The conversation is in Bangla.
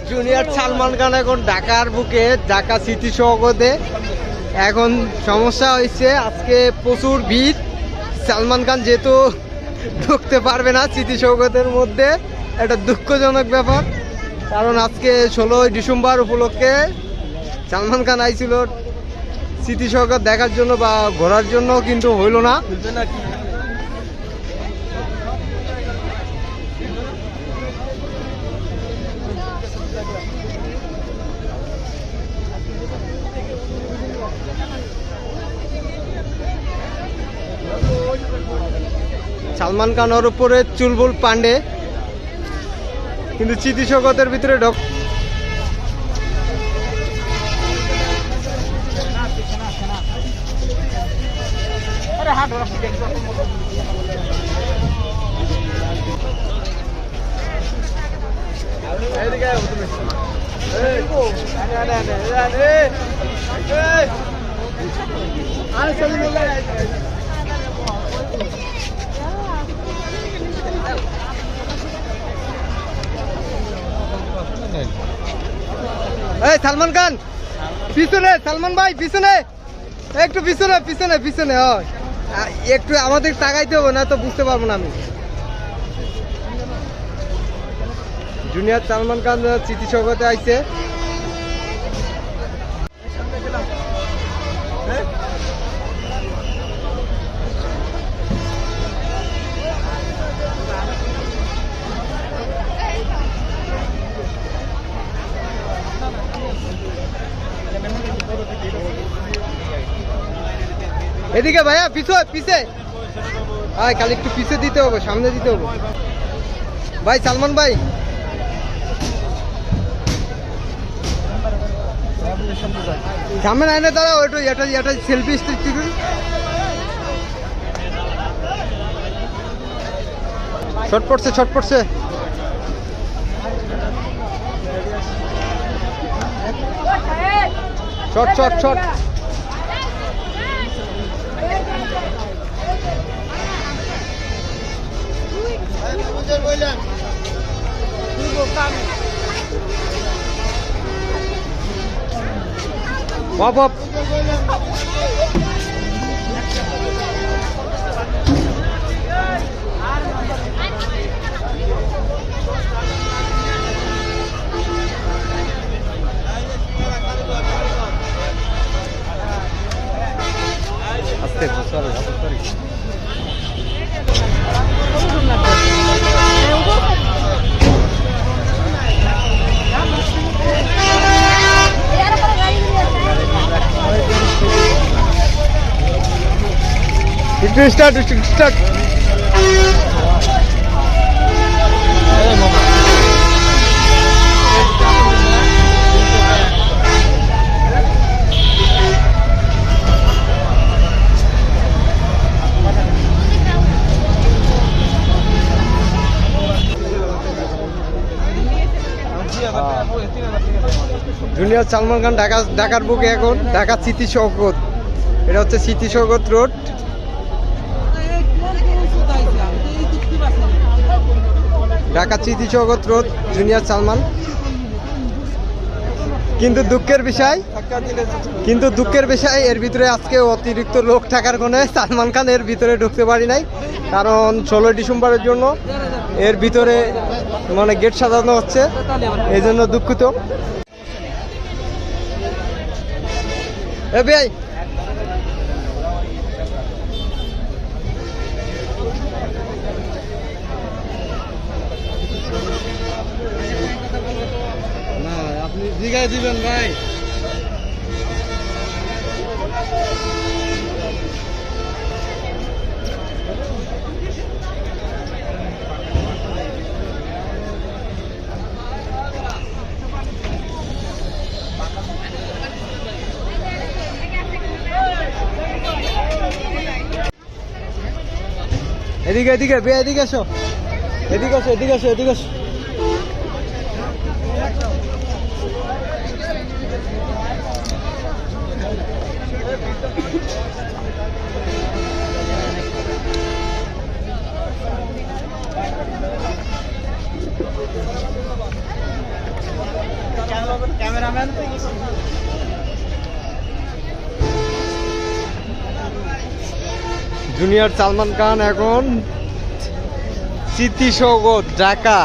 জুনিয়র সালমান খান এখন ঢাকার বুকে, ঢাকা সিটি সৌগতে। এখন সমস্যা হয়েছে, আজকে প্রচুর ভিড়। সালমান খান যেহেতু ঢুকতে পারবে না স্মৃতি সৌগতের মধ্যে, একটা দুঃখজনক ব্যাপার। কারণ আজকে 16ই ডিসেম্বর উপলক্ষে সালমান খান আইছিল স্মৃতি সৌগত দেখার জন্য বা ঘোরার জন্য, কিন্তু হইল না। সালমান খানের উপরে চুলবুল পান্ডে, কিন্তু স্মৃতি সৌগতের ভিতরে ঢোক। এই সালমান খান পিছনে, সালমান ভাই পিছনে, একটু পিছনে পিছনে পিছনে। একটু আমাদের তাকাইতে হবে, না তো বুঝতে পারবো না আমি। জুনিয়র সালমান খান স্মৃতি সৌগতে আইছে। এদিকে ভাইয়া পিছে পিছে, খালি একটু পিছে দিতে হবে, সামনে দিতে হবে। ভাই সালমান ভাই, সামনে আইনে দাঁড়াও, ওইটা এটা এটা সেলফি স্টিক। শর্ট পড়ছে, শর্ট পড়ছে। Short short short. বাপ বাপ আস্তে sorry. Start start. Junior Salman Khan ঢাকার বুকে এখন, ঢাকা স্মৃতি সৌগত। এটা হচ্ছে স্মৃতি সৌগত রোড। ঢাকা স্মৃতি সৌগত রোড, জুনিয়র সালমান। কিন্তু দুঃখের বিষয় এর ভিতরে আজকে অতিরিক্ত লোক থাকার কারণে সালমান খান এর ভিতরে ঢুকতে পারি নাই। কারণ 16 ডিসেম্বরের জন্য এর ভিতরে মানে গেট সাজানো হচ্ছে, এই জন্য দুঃখিত। ভাই না, আপনি জিগায় দিবেন ভাই। এদিকে এদিকে বে, এদিকে আসো, এদিকে আসো, এদিকে আসো, এদিকে আসো। ক্যামেরাম্যান জুনিয়র সালমান খান এখন স্মৃতিসৌধ ঢাকা